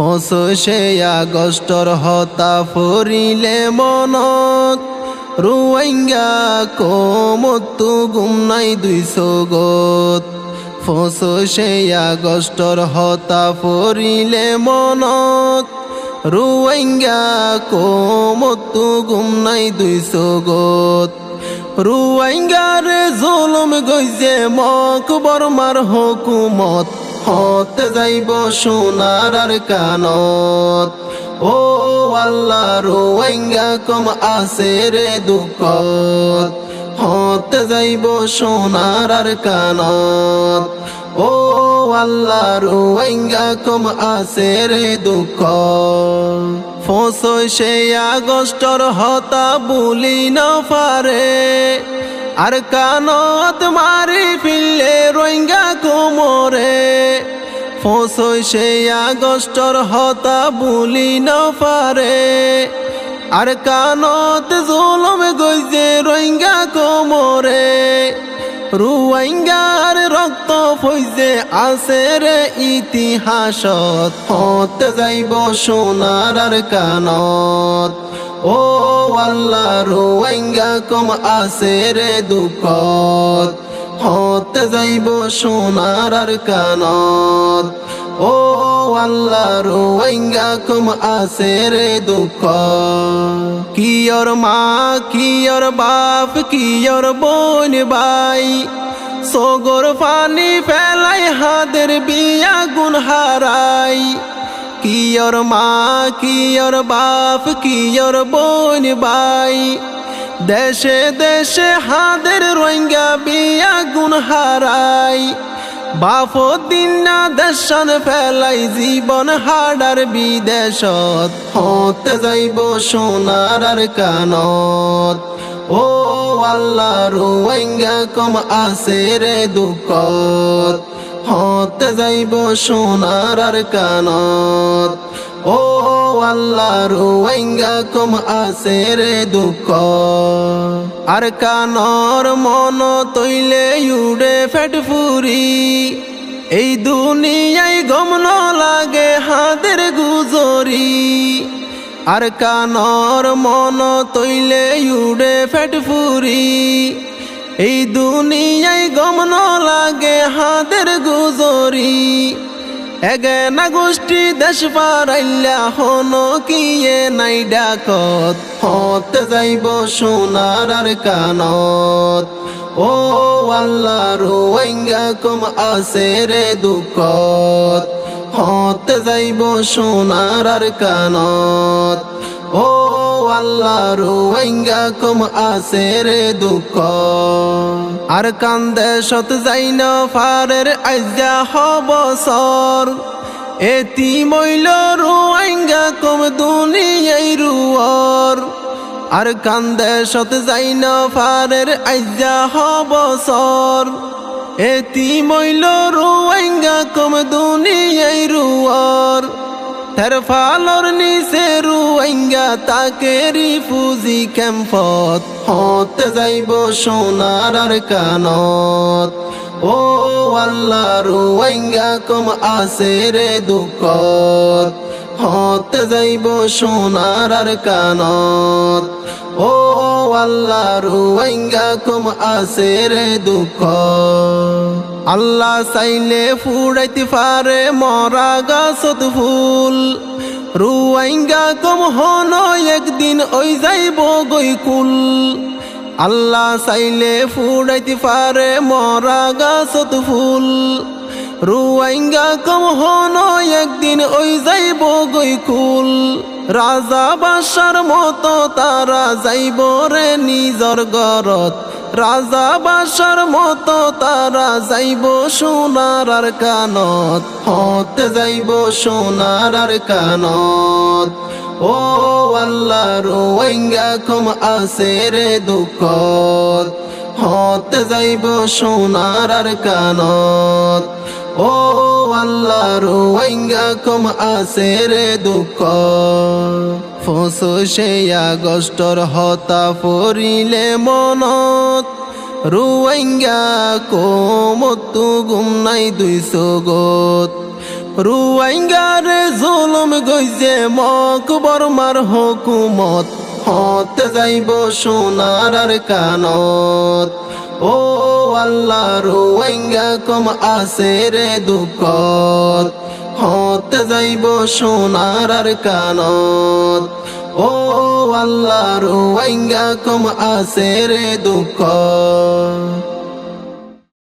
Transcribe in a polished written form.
ফসে আগষ্টৰ হতা ফৰিলে মনত রোহিঙ্গা কমতো গুম নাই 200 গত ফসে আগষ্টৰ হতা ফৰিলে মনত রোহিঙ্গা কমতো গুম নাই 200 গত রোহিঙ্গার জুলুম গইছে মকবরমার হুকুমত হতে যাইব সোনার আর কানত ও আল্লাহ রোহিঙ্গা কম আছে রে দুঃখত হতে যাইব সোনার আর কানত ও আল্লাহ রোহিঙ্গা কম আছে রে দুঃখত ফসে আগষ্টৰ হতা বুলি নফাৰে আর কানত মারি ফিরলে রোহিঙ্গা কোমরে ফসে আগষ্টৰ হতা বুলি নফারে আর কানত জুলুম গইছে রোহিঙ্গা কোমরে রোহিঙ্গার রক্ত ফইছে আছে রে ইতিহাসত হতে যাইব সোনার আর কানত ও আল্লাহ রোহিঙ্গা কম আছে রে দুঃখত হতে যাইব সোনার আর কানত ও আল্লাহ রোহিঙ্গা কম আছে রে দুঃখত কিয়র মা কিয়র বাপ কিয়র বোন ভাই সগর পানি ফেলাই হাদের বিয়া গুণ হারাই কিয়র মা কিয়র বাপ কিয়র বোন ভাই দেশে দেশে হাদের রোহিঙ্গা বিয়া গুণ হারাই বাপ দিন না দেশন ফেলাই জীবন হাডার বিদেশত হতে যাইব সোনার আর কানত ও আল্লাহ রোহিঙ্গা কম আছে রে দুঃখত হতে যাইব সোনার আর কানত ও আল্লাহ রোহিঙ্গা কম আছে রে দুঃখ আর কানর মন তৈলে উড়ে ফেট ফুরি এই দুনিয়ায় গম ন লাগে হাদের গুজরি আর কানর মন তৈলে উড়ে ফেট ফুরি এই দুনিয়ায় গম ন লাগে হাদের গুজরি এগেনা গোষ্ঠী দেশ পারাইলা হনো কিয়ে নাই ডাকত হতে যাইব সোনার আর কানত ও আল্লাহ রোহিঙ্গা কম আছে রে দুঃখত হতে যাইব সোনার আর কানত ও আল্লাহ রোহিঙ্গা কম আছে রে দুঃখ আর কান্দে সত যাই না ফারের আজ্ঞা হবসর এতি মইল রোহিঙ্গা কম দুনিয়াই রুয়র আর কান্দে সত যাই না ফারের আজ্ঞা হবসর এতি মইল রোহিঙ্গা কম দুনিয়াই রুয়র তের ফালর নিচে রোহিঙ্গা তাকে রিফুজি ক্যাম্পত হতে যাইব সোনার আর কানত ও আল্লাহ রোহিঙ্গা কম আছে রে দুঃখত হতে যাইব সোনার আর কানত ও আল্লাহ রোহিঙ্গা কম আছে রে দুঃখ আল্লাহ চাইলে ফুড়াইতে পারে মরা গাছত ফুল রোহিঙ্গা কম হন একদিন ওই যাইব গৈকুল আল্লাহ চাইলে ফুড়াইতে পারে মরা গাছত ফুল রোহিঙ্গা কম হন একদিন ওই যাইব গৈকুল রাজা বাদশার মতো তারা যাইব রে নিজর ঘরত রাজা বাদশার মতো তারা যাইব সোনার আর কানত হতে যাইব সোনার আর কানত ও আল্লাহ রোহিঙ্গা কম আছে রে দুঃখত হতে যাইব সোনার আর কানত ও আল্লাহ রোহিঙ্গা কম আছে রে দুঃখ ফসে আগষ্টৰ হতা ফৰিলে মনত রোহিঙ্গা কমতো গুম নাই 200 গত রোহিঙ্গার জুলুম যুগ হইছে মকবরমার হুকুমত হতে যাইব সোনার আর কানত ও আল্লাহ রোহিঙ্গা কম আছে রে দুঃখত হতে যাইব সোনার আর কানত ও আল্লাহ রোহিঙ্গা কম আছে রে দুঃখত